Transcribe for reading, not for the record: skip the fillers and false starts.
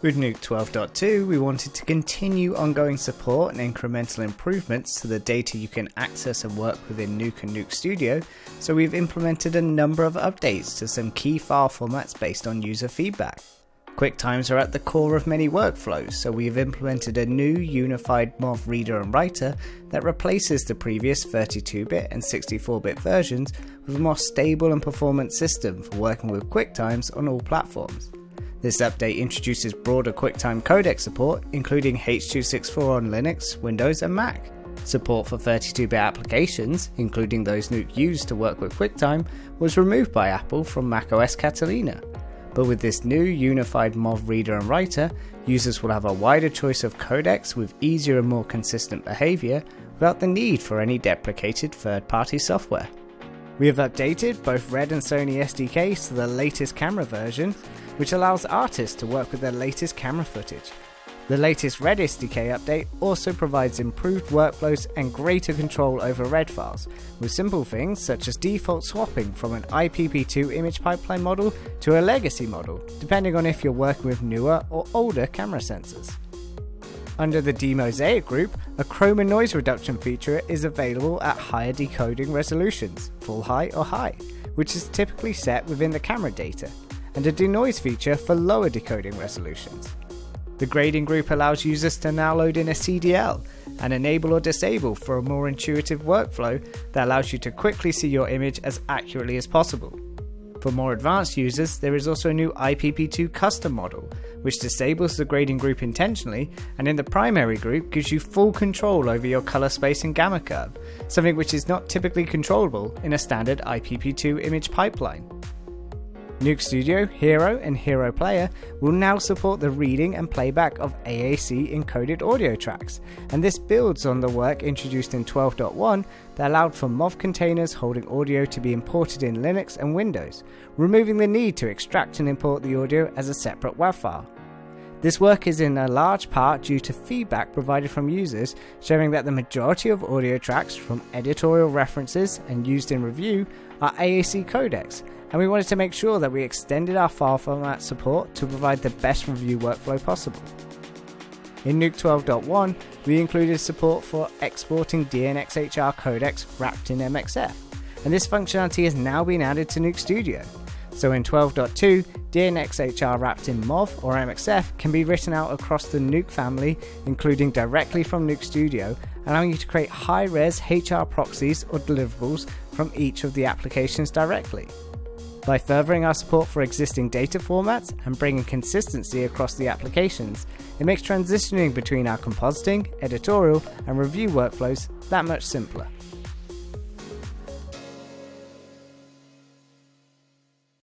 With Nuke 12.2, we wanted to continue ongoing support and incremental improvements to the data you can access and work within Nuke and Nuke Studio, so we've implemented a number of updates to some key file formats based on user feedback. QuickTimes are at the core of many workflows, so we've implemented a new unified MOV reader and writer that replaces the previous 32-bit and 64-bit versions with a more stable and performant system for working with QuickTimes on all platforms. This update introduces broader QuickTime codec support, including H.264 on Linux, Windows and Mac. Support for 32-bit applications, including those Nuke used to work with QuickTime, was removed by Apple from macOS Catalina. But with this new unified MOV reader and writer, users will have a wider choice of codecs with easier and more consistent behavior without the need for any deprecated third-party software. We have updated both Red and Sony SDKs to the latest camera version, which allows artists to work with their latest camera footage. The latest Red SDK update also provides improved workflows and greater control over Red files, with simple things such as default swapping from an IPP2 image pipeline model to a legacy model, depending on if you're working with newer or older camera sensors. Under the demosaic group, a chroma noise reduction feature is available at higher decoding resolutions, full high or high, which is typically set within the camera data, and a denoise feature for lower decoding resolutions. The grading group allows users to now load in a CDL and enable or disable for a more intuitive workflow that allows you to quickly see your image as accurately as possible. For more advanced users, there is also a new IPP2 custom model, which disables the grading group intentionally, and in the primary group gives you full control over your color space and gamma curve, something which is not typically controllable in a standard IPP2 image pipeline. Nuke Studio, Hero, and Hero Player will now support the reading and playback of AAC encoded audio tracks, and this builds on the work introduced in 12.1 that allowed for MOV containers holding audio to be imported in Linux and Windows, removing the need to extract and import the audio as a separate WAV file. This work is in a large part due to feedback provided from users showing that the majority of audio tracks from editorial references and used in review are AAC codecs, and we wanted to make sure that we extended our file format support to provide the best review workflow possible. In Nuke 12.1, we included support for exporting DNxHR codecs wrapped in MXF, and this functionality has now been added to Nuke Studio. So in 12.2, DNxHR wrapped in MOV or MXF can be written out across the Nuke family, including directly from Nuke Studio, allowing you to create high-res HR proxies or deliverables from each of the applications directly. By furthering our support for existing data formats and bringing consistency across the applications, it makes transitioning between our compositing, editorial, and review workflows that much simpler.